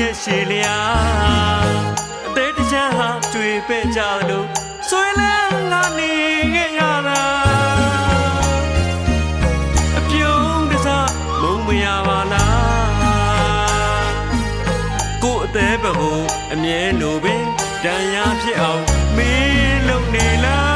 နဲ့ရှည်လျာအသေးတချမ်းဟာတွေ့ပဲ့ကြလို့ဆွေးလဲငါနေခဲ့ရတာအပြုံးတစားမုံမရပါလားကို့အသေးဘဟုအမြဲလိုပင်တန်ရာဖြစ်အောင်မင်းလုံနေလား